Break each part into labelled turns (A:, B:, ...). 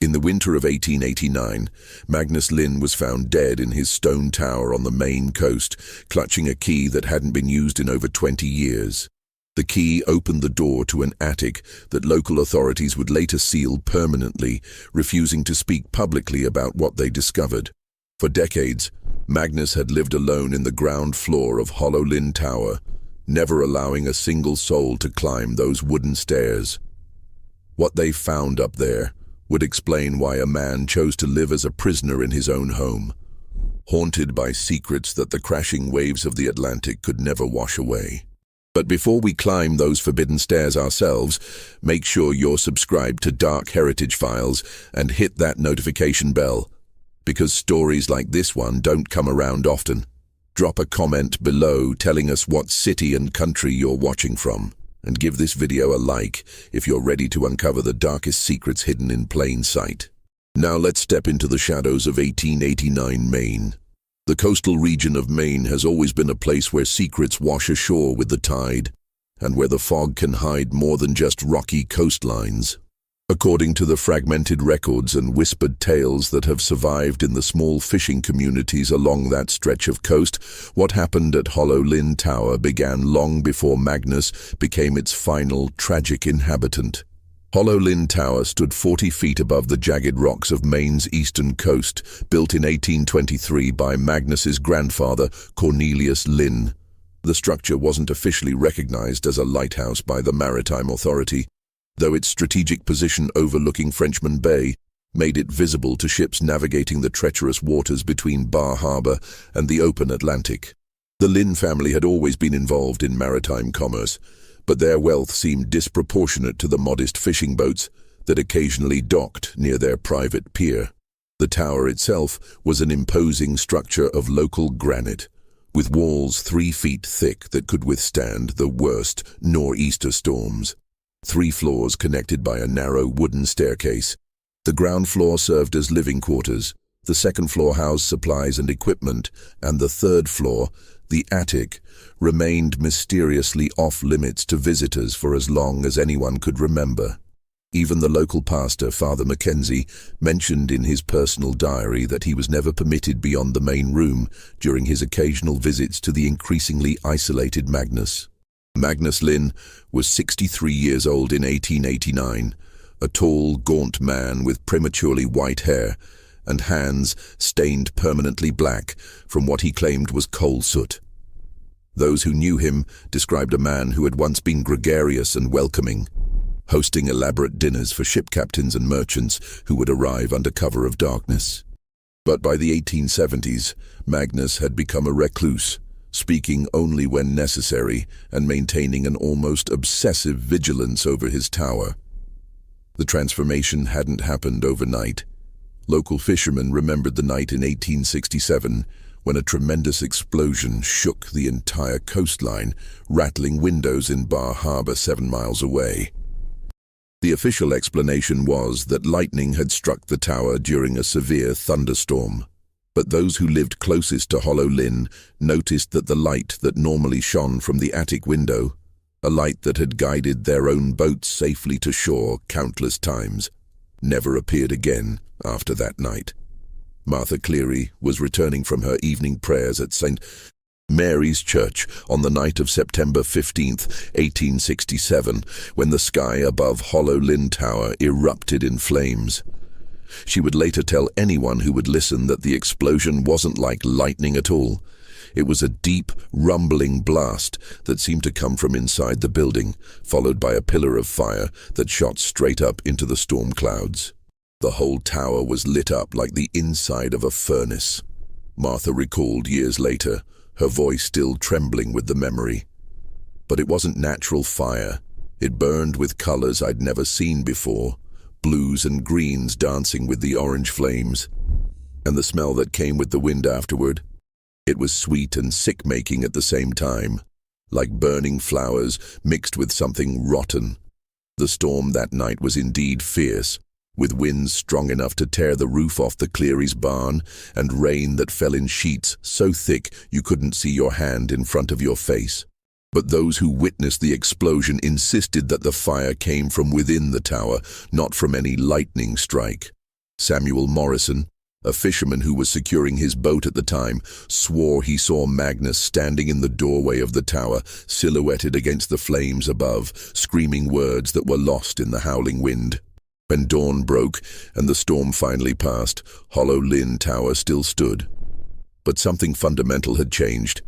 A: In the winter of 1889, Magnus Linn was found dead in his stone tower on the Maine coast, clutching a key that hadn't been used in over 20 years. The key opened the door to an attic that local authorities would later seal permanently, refusing to speak publicly about what they discovered. For decades, Magnus had lived alone in the ground floor of Hollow Linn Tower, never allowing a single soul to climb those wooden stairs. What they found up there would explain why a man chose to live as a prisoner in his own home, haunted by secrets that the crashing waves of the Atlantic could never wash away. But before we climb those forbidden stairs ourselves, make sure you're subscribed to Dark Heritage Files and hit that notification bell, because stories like this one don't come around often. Drop a comment below telling us what city and country you're watching from, and give this video a like if you're ready to uncover the darkest secrets hidden in plain sight. Now let's step into the shadows of 1889 Maine. The coastal region of Maine has always been a place where secrets wash ashore with the tide, and where the fog can hide more than just rocky coastlines. According to the fragmented records and whispered tales that have survived in the small fishing communities along that stretch of coast, what happened at Hollow Linn Tower began long before Magnus became its final tragic inhabitant. Hollow Linn Tower stood 40 feet above the jagged rocks of Maine's eastern coast, built in 1823 by Magnus's grandfather, Cornelius Linn. The structure wasn't officially recognized as a lighthouse by the Maritime Authority, though its strategic position overlooking Frenchman Bay made it visible to ships navigating the treacherous waters between Bar Harbor and the open Atlantic. The Linn family had always been involved in maritime commerce, but their wealth seemed disproportionate to the modest fishing boats that occasionally docked near their private pier. The tower itself was an imposing structure of local granite, with walls 3 feet thick that could withstand the worst nor'easter storms. 3 floors connected by a narrow wooden staircase. The ground floor served as living quarters, the second floor housed supplies and equipment, and the third floor, the attic, remained mysteriously off-limits to visitors for as long as anyone could remember. Even the local pastor, Father Mackenzie, mentioned in his personal diary that he was never permitted beyond the main room during his occasional visits to the increasingly isolated Magnus. Magnus Linn was 63 years old in 1889, a tall, gaunt man with prematurely white hair and hands stained permanently black from what he claimed was coal soot. Those who knew him described a man who had once been gregarious and welcoming, hosting elaborate dinners for ship captains and merchants who would arrive under cover of darkness. But by the 1870s, Magnus had become a recluse, speaking only when necessary and maintaining an almost obsessive vigilance over his tower. The transformation hadn't happened overnight. Local fishermen remembered the night in 1867 when a tremendous explosion shook the entire coastline, rattling windows in Bar Harbor 7 miles away. The official explanation was that lightning had struck the tower during a severe thunderstorm. But those who lived closest to Hollow Linn noticed that the light that normally shone from the attic window, a light that had guided their own boats safely to shore countless times, never appeared again after that night. Martha Cleary was returning from her evening prayers at St. Mary's Church on the night of September 15, 1867, when the sky above Hollow Linn Tower erupted in flames. She would later tell anyone who would listen that the explosion wasn't like lightning at all. It was a deep, rumbling blast that seemed to come from inside the building, followed by a pillar of fire that shot straight up into the storm clouds. The whole tower was lit up like the inside of a furnace. Martha recalled years later, her voice still trembling with the memory. But it wasn't natural fire. It burned with colors I'd never seen before. Blues and greens dancing with the orange flames, and the smell that came with the wind afterward. It was sweet and sick-making at the same time, like burning flowers mixed with something rotten. The storm that night was indeed fierce, with winds strong enough to tear the roof off the Cleary's barn and rain that fell in sheets so thick you couldn't see your hand in front of your face. But those who witnessed the explosion insisted that the fire came from within the tower, not from any lightning strike. Samuel Morrison, a fisherman who was securing his boat at the time, swore he saw Magnus standing in the doorway of the tower, silhouetted against the flames above, screaming words that were lost in the howling wind. When dawn broke and the storm finally passed, hollow Linn Tower still stood. But something fundamental had changed.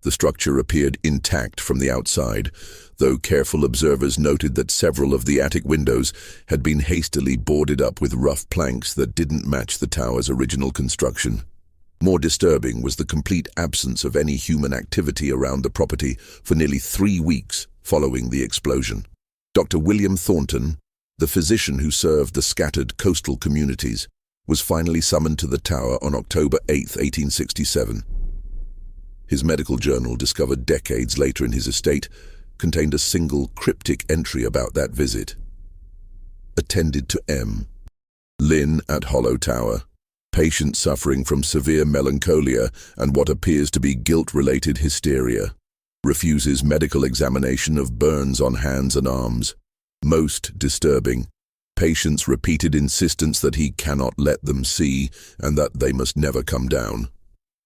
A: The structure appeared intact from the outside, though careful observers noted that several of the attic windows had been hastily boarded up with rough planks that didn't match the tower's original construction. More disturbing was the complete absence of any human activity around the property for nearly 3 weeks following the explosion. Dr. William Thornton, the physician who served the scattered coastal communities, was finally summoned to the tower on October 8, 1867. His medical journal, discovered decades later in his estate, contained a single cryptic entry about that visit. Attended to M. Linn at Hollow Tower. Patient suffering from severe melancholia and what appears to be guilt-related hysteria. Refuses medical examination of burns on hands and arms. Most disturbing. Patient's repeated insistence that he cannot let them see and that they must never come down.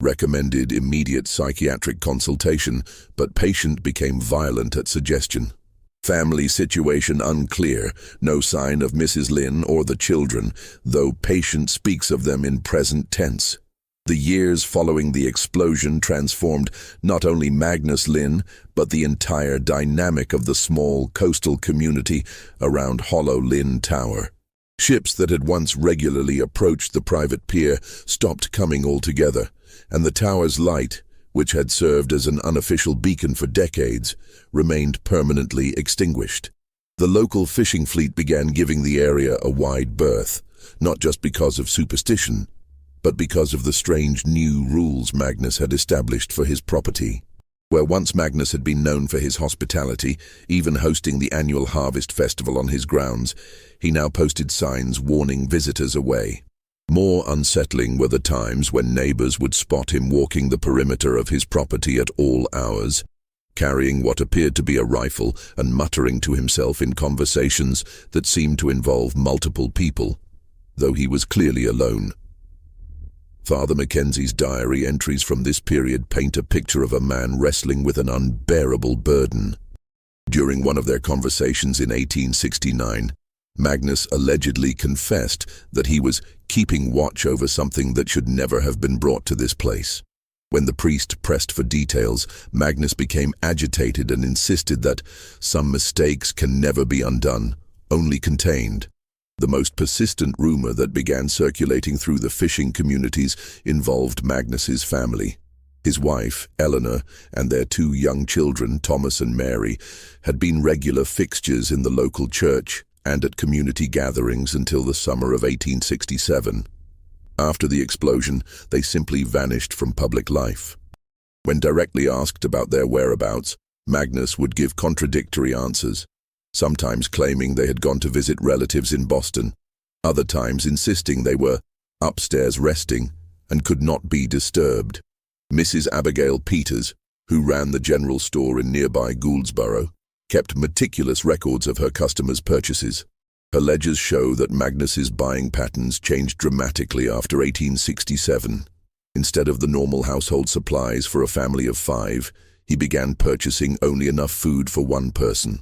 A: Recommended immediate psychiatric consultation, but patient became violent at suggestion. Family situation unclear, no sign of Mrs. Linn or the children, though patient speaks of them in present tense. The years following the explosion transformed not only Magnus Linn, but the entire dynamic of the small coastal community around Hollow Linn Tower. Ships that had once regularly approached the private pier stopped coming altogether, and the tower's light, which had served as an unofficial beacon for decades, remained permanently extinguished. The local fishing fleet began giving the area a wide berth, not just because of superstition, but because of the strange new rules Magnus had established for his property. Where once Magnus had been known for his hospitality, even hosting the annual harvest festival on his grounds, he now posted signs warning visitors away. More unsettling were the times when neighbors would spot him walking the perimeter of his property at all hours, carrying what appeared to be a rifle and muttering to himself in conversations that seemed to involve multiple people, though he was clearly alone. Father Mackenzie's diary entries from this period paint a picture of a man wrestling with an unbearable burden. During one of their conversations in 1869, Magnus allegedly confessed that he was keeping watch over something that should never have been brought to this place. When the priest pressed for details, Magnus became agitated and insisted that some mistakes can never be undone, only contained. The most persistent rumor that began circulating through the fishing communities involved Magnus's family. His wife, Eleanor, and their 2 young children, Thomas and Mary, had been regular fixtures in the local church and at community gatherings until the summer of 1867. After the explosion, they simply vanished from public life. When directly asked about their whereabouts, Magnus would give contradictory answers, sometimes claiming they had gone to visit relatives in Boston, other times insisting they were upstairs resting and could not be disturbed. Mrs. Abigail Peters, who ran the general store in nearby Gouldsboro, kept meticulous records of her customers' purchases. Her ledgers show that Magnus's buying patterns changed dramatically after 1867. Instead of the normal household supplies for a family of 5, he began purchasing only enough food for 1 person.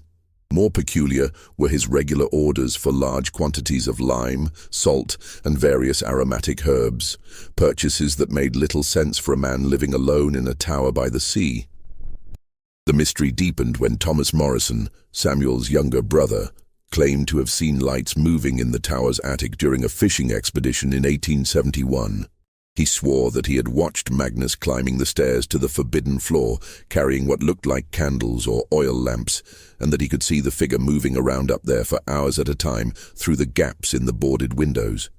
A: More peculiar were his regular orders for large quantities of lime, salt, and various aromatic herbs, purchases that made little sense for a man living alone in a tower by the sea. The mystery deepened when Thomas Morrison, Samuel's younger brother, claimed to have seen lights moving in the tower's attic during a fishing expedition in 1871. He swore that he had watched Magnus climbing the stairs to the forbidden floor, carrying what looked like candles or oil lamps, and that he could see the figure moving around up there for hours at a time through the gaps in the boarded windows.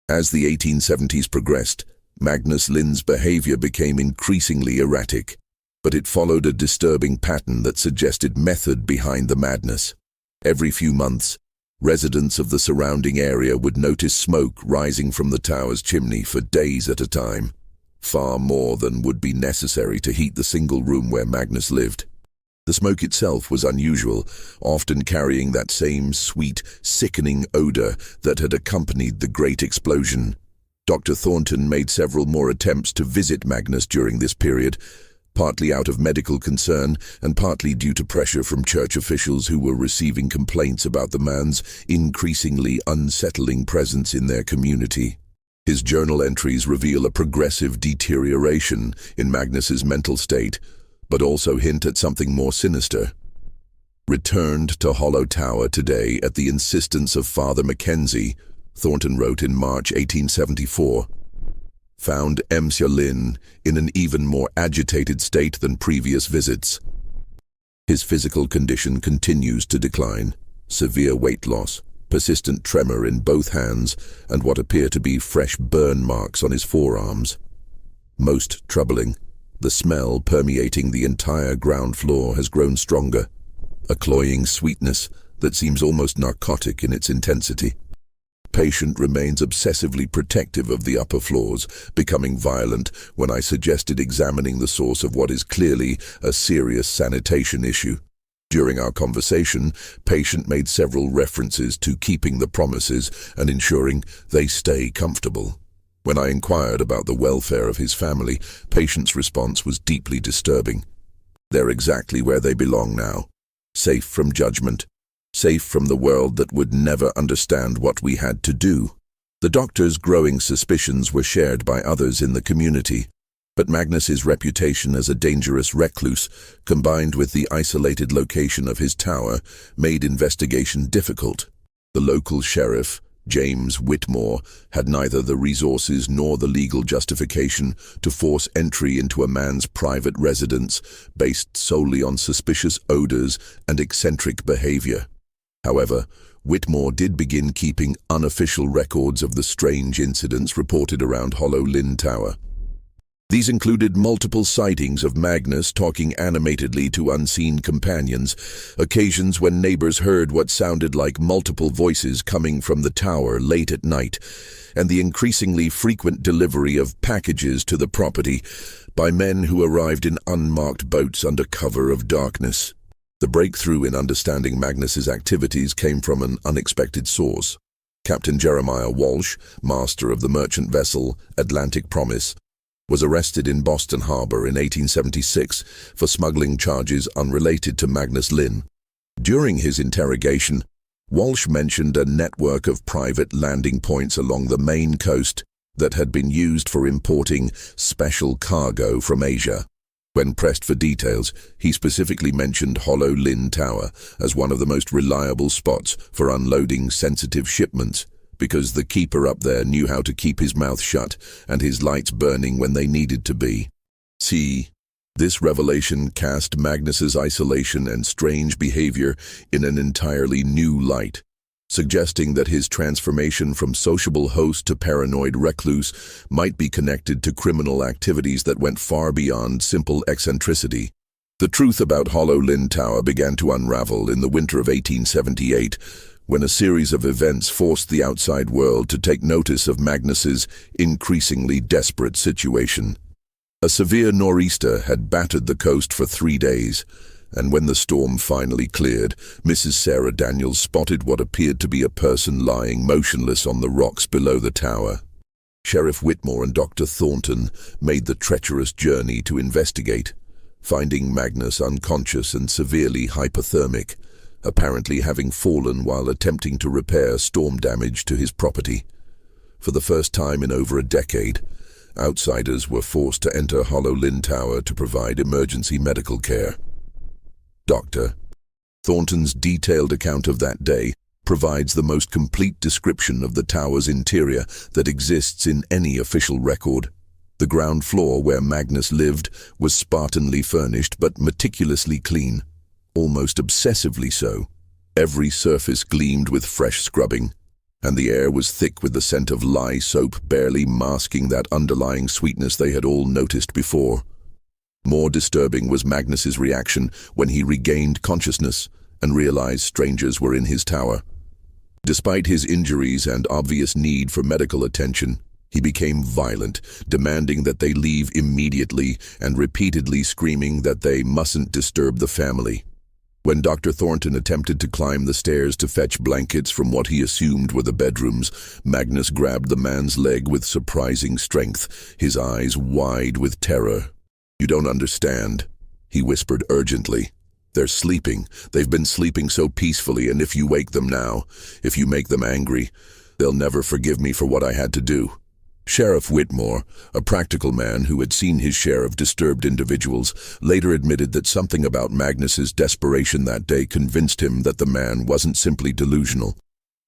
A: As the 1870s progressed, Magnus Linn's behavior became increasingly erratic, but it followed a disturbing pattern that suggested method behind the madness. Every few months, residents of the surrounding area would notice smoke rising from the tower's chimney for days at a time, far more than would be necessary to heat the single room where Magnus lived. The smoke itself was unusual, often carrying that same sweet, sickening odor that had accompanied the great explosion. Dr. Thornton made several more attempts to visit Magnus during this period, partly out of medical concern and partly due to pressure from church officials who were receiving complaints about the man's increasingly unsettling presence in their community. His journal entries reveal a progressive deterioration in Magnus's mental state, but also hint at something more sinister. Returned to Hollow Tower today at the insistence of Father Mackenzie, Thornton wrote in March 1874. Found Monsieur Linn in an even more agitated state than previous visits. His physical condition continues to decline. Severe weight loss, persistent tremor in both hands, and what appear to be fresh burn marks on his forearms. Most troubling, the smell permeating the entire ground floor has grown stronger, a cloying sweetness that seems almost narcotic in its intensity. Patient remains obsessively protective of the upper floors, becoming violent when I suggested examining the source of what is clearly a serious sanitation issue. During our conversation, Patient made several references to keeping the promises and ensuring they stay comfortable. When I inquired about the welfare of his family, Patient's response was deeply disturbing. They're exactly where they belong now, safe from judgment, safe from the world that would never understand what we had to do. The doctor's growing suspicions were shared by others in the community, but Magnus's reputation as a dangerous recluse, combined with the isolated location of his tower, made investigation difficult. The local sheriff, James Whitmore, had neither the resources nor the legal justification to force entry into a man's private residence based solely on suspicious odors and eccentric behavior. However, Whitmore did begin keeping unofficial records of the strange incidents reported around Hollow Linn Tower. These included multiple sightings of Magnus talking animatedly to unseen companions, occasions when neighbors heard what sounded like multiple voices coming from the tower late at night, and the increasingly frequent delivery of packages to the property by men who arrived in unmarked boats under cover of darkness. The breakthrough in understanding Magnus's activities came from an unexpected source. Captain Jeremiah Walsh, master of the merchant vessel Atlantic Promise, was arrested in Boston Harbor in 1876 for smuggling charges unrelated to Magnus Linn. During his interrogation, Walsh mentioned a network of private landing points along the Maine coast that had been used for importing special cargo from Asia. When pressed for details, he specifically mentioned Hollow Linn Tower as one of the most reliable spots for unloading sensitive shipments, because the keeper up there knew how to keep his mouth shut and his lights burning when they needed to be. See, this revelation cast Magnus's isolation and strange behavior in an entirely new light, suggesting that his transformation from sociable host to paranoid recluse might be connected to criminal activities that went far beyond simple eccentricity. The truth about Hollow Linn Tower began to unravel in the winter of 1878, when a series of events forced the outside world to take notice of Magnus's increasingly desperate situation. A severe nor'easter had battered the coast for 3 days, and when the storm finally cleared, Mrs. Sarah Daniels spotted what appeared to be a person lying motionless on the rocks below the tower. Sheriff Whitmore and Dr. Thornton made the treacherous journey to investigate, finding Magnus unconscious and severely hypothermic, apparently having fallen while attempting to repair storm damage to his property. For the first time in over a decade, outsiders were forced to enter Hollow Linn Tower to provide emergency medical care. Dr. Thornton's detailed account of that day provides the most complete description of the tower's interior that exists in any official record. The ground floor where Magnus lived was spartanly furnished but meticulously clean, almost obsessively so. Every surface gleamed with fresh scrubbing, and the air was thick with the scent of lye soap, barely masking that underlying sweetness they had all noticed before. More disturbing was Magnus's reaction when he regained consciousness and realized strangers were in his tower. Despite his injuries and obvious need for medical attention, He became violent, demanding that they leave immediately and repeatedly screaming that they mustn't disturb the family. When Dr. Thornton attempted to climb the stairs to fetch blankets from what he assumed were the bedrooms, Magnus grabbed the man's leg with surprising strength, his eyes wide with terror. "You don't understand," he whispered urgently. "They're sleeping. They've been sleeping so peacefully, and if you wake them now, if you make them angry, they'll never forgive me for what I had to do." Sheriff Whitmore, a practical man who had seen his share of disturbed individuals, later admitted that something about Magnus's desperation that day convinced him that the man wasn't simply delusional.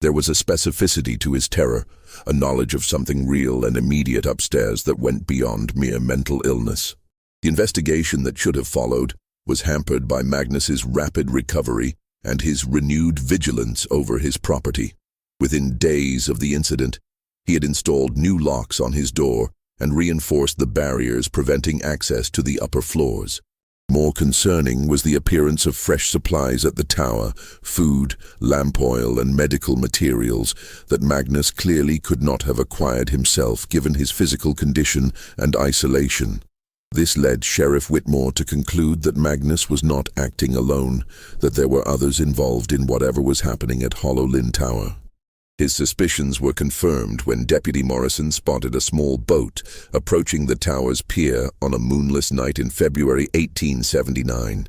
A: There was a specificity to his terror, a knowledge of something real and immediate upstairs that went beyond mere mental illness. The investigation that should have followed was hampered by Magnus's rapid recovery and his renewed vigilance over his property. Within days of the incident, he had installed new locks on his door and reinforced the barriers preventing access to the upper floors. More concerning was the appearance of fresh supplies at the tower, food, lamp oil, and medical materials that Magnus clearly could not have acquired himself given his physical condition and isolation. This led Sheriff Whitmore to conclude that Magnus was not acting alone, that there were others involved in whatever was happening at Hollow Linn Tower. His suspicions were confirmed when Deputy Morrison spotted a small boat approaching the tower's pier on a moonless night in February 1879.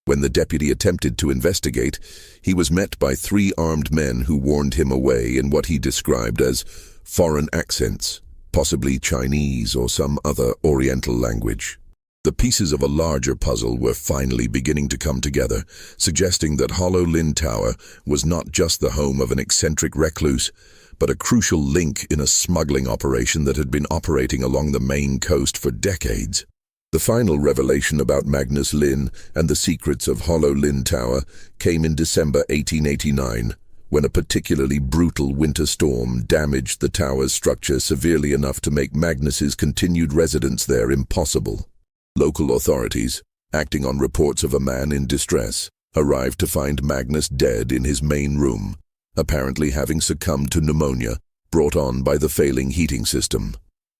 A: When the deputy attempted to investigate, he was met by 3 armed men who warned him away in what he described as foreign accents, possibly Chinese or some other Oriental language. The pieces of a larger puzzle were finally beginning to come together, suggesting that Hollow Linn Tower was not just the home of an eccentric recluse, but a crucial link in a smuggling operation that had been operating along the Maine coast for decades. The final revelation about Magnus Linn and the secrets of Hollow Linn Tower came in December 1889, when a particularly brutal winter storm damaged the tower's structure severely enough to make Magnus's continued residence there impossible. Local authorities, acting on reports of a man in distress, arrived to find Magnus dead in his main room, apparently having succumbed to pneumonia brought on by the failing heating system.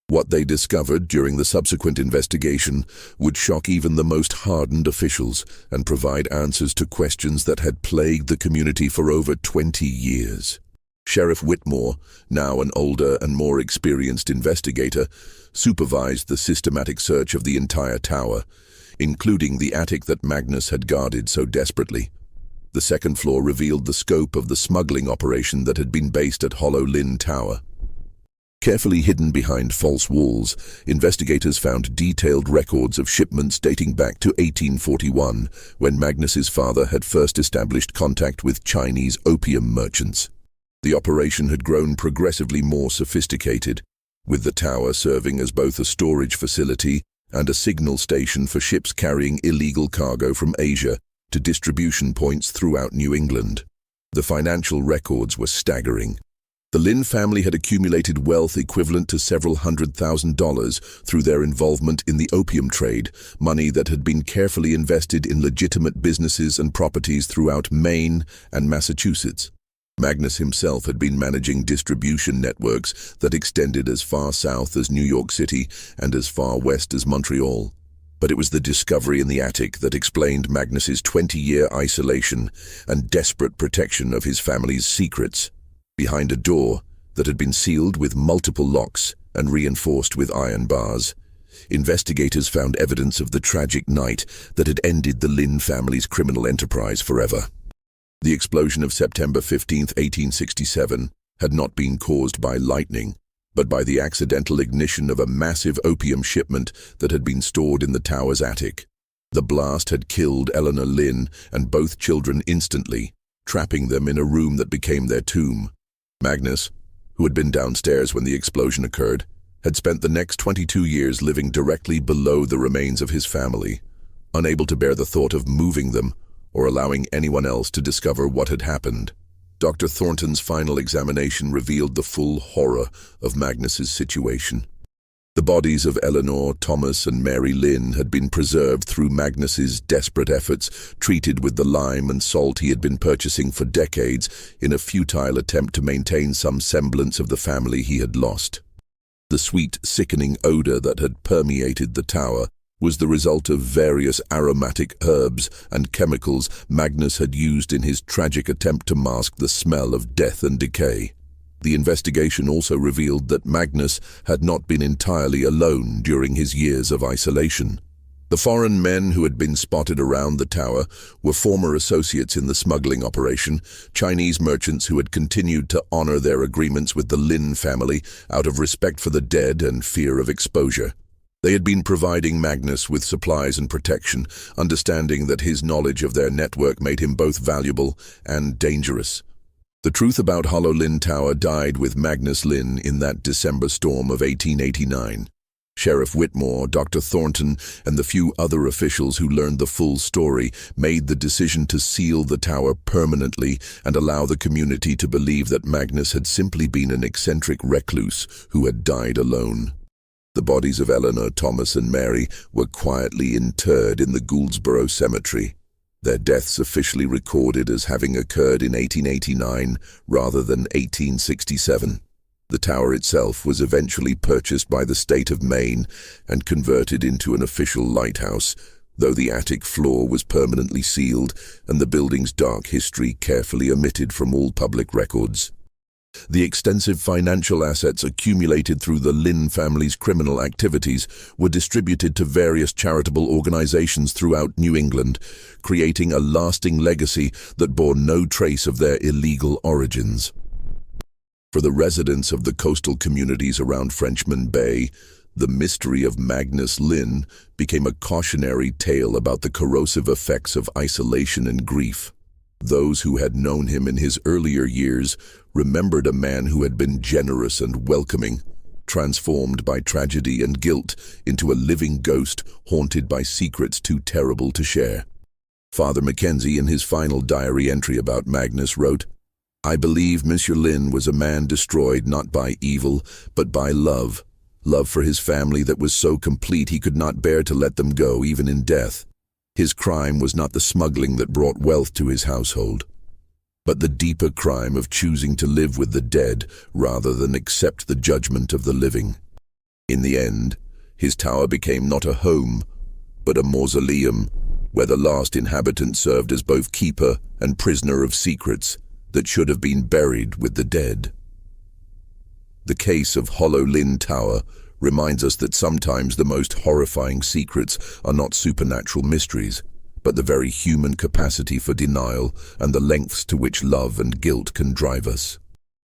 A: What they discovered during the subsequent investigation would shock even the most hardened officials and provide answers to questions that had plagued the community for over 20 years. Sheriff Whitmore, now an older and more experienced investigator, supervised the systematic search of the entire tower, including the attic that Magnus had guarded so desperately. The second floor revealed the scope of the smuggling operation that had been based at Hollow Linn Tower. Carefully hidden behind false walls, investigators found detailed records of shipments dating back to 1841, when Magnus's father had first established contact with Chinese opium merchants. The operation had grown progressively more sophisticated, with the tower serving as both a storage facility and a signal station for ships carrying illegal cargo from Asia to distribution points throughout New England. The financial records were staggering. The Linn family had accumulated wealth equivalent to several $100,000 through their involvement in the opium trade, money that had been carefully invested in legitimate businesses and properties throughout Maine and Massachusetts. Magnus himself had been managing distribution networks that extended as far south as New York City and as far west as Montreal. But it was the discovery in the attic that explained Magnus's 20-year isolation and desperate protection of his family's secrets. Behind a door that had been sealed with multiple locks and reinforced with iron bars, investigators found evidence of the tragic night that had ended the Linn family's criminal enterprise forever. The explosion of September 15, 1867, had not been caused by lightning, but by the accidental ignition of a massive opium shipment that had been stored in the tower's attic. The blast had killed Eleanor Linn and both children instantly, trapping them in a room that became their tomb. Magnus, who had been downstairs when the explosion occurred, had spent the next 22 years living directly below the remains of his family, unable to bear the thought of moving them or allowing anyone else to discover what had happened. Dr. Thornton's final examination revealed the full horror of Magnus's situation. The bodies of Eleanor, Thomas, and Mary Linn had been preserved through Magnus's desperate efforts, treated with the lime and salt he had been purchasing for decades in a futile attempt to maintain some semblance of the family he had lost. The sweet, sickening odor that had permeated the tower was the result of various aromatic herbs and chemicals Magnus had used in his tragic attempt to mask the smell of death and decay. The investigation also revealed that Magnus had not been entirely alone during his years of isolation. The foreign men who had been spotted around the tower were former associates in the smuggling operation, Chinese merchants who had continued to honor their agreements with the Linn family out of respect for the dead and fear of exposure. They had been providing Magnus with supplies and protection, understanding that his knowledge of their network made him both valuable and dangerous. The truth about Hollow Linn Tower died with Magnus Linn in that December storm of 1889. Sheriff Whitmore, Dr. Thornton, and the few other officials who learned the full story made the decision to seal the tower permanently and allow the community to believe that Magnus had simply been an eccentric recluse who had died alone. The bodies of Eleanor, Thomas, and Mary were quietly interred in the Gouldsborough Cemetery, their deaths officially recorded as having occurred in 1889 rather than 1867. The tower itself was eventually purchased by the state of Maine and converted into an official lighthouse, though the attic floor was permanently sealed and the building's dark history carefully omitted from all public records. The extensive financial assets accumulated through the Linn family's criminal activities were distributed to various charitable organizations throughout New England, creating a lasting legacy that bore no trace of their illegal origins. For the residents of the coastal communities around Frenchman Bay, the mystery of Magnus Linn became a cautionary tale about the corrosive effects of isolation and grief. Those who had known him in his earlier years remembered a man who had been generous and welcoming, transformed by tragedy and guilt into a living ghost haunted by secrets too terrible to share. Father Mackenzie, in his final diary entry about Magnus, wrote, "I believe Monsieur Linn was a man destroyed not by evil, but by love for his family that was so complete he could not bear to let them go even in death. His crime was not the smuggling that brought wealth to his household, but the deeper crime of choosing to live with the dead rather than accept the judgment of the living. In the end, his tower became not a home, but a mausoleum, where the last inhabitant served as both keeper and prisoner of secrets that should have been buried with the dead." The case of Hollow Linn Tower reminds us that sometimes the most horrifying secrets are not supernatural mysteries, but the very human capacity for denial and the lengths to which love and guilt can drive us.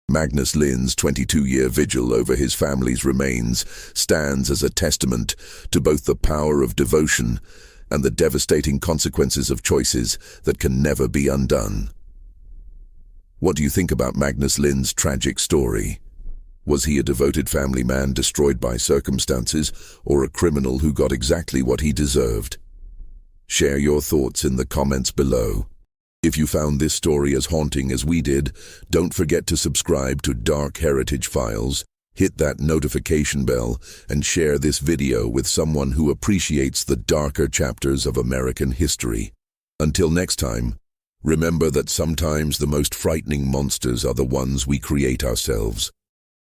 A: Magnus Linn's 22-year vigil over his family's remains stands as a testament to both the power of devotion and the devastating consequences of choices that can never be undone. What do you think about Magnus Linn's tragic story? Was he a devoted family man destroyed by circumstances, or a criminal who got exactly what he deserved? Share your thoughts in the comments below. If you found this story as haunting as we did, don't forget to subscribe to Dark Heritage Files, hit that notification bell, and share this video with someone who appreciates the darker chapters of American history. Until next time, remember that sometimes the most frightening monsters are the ones we create ourselves.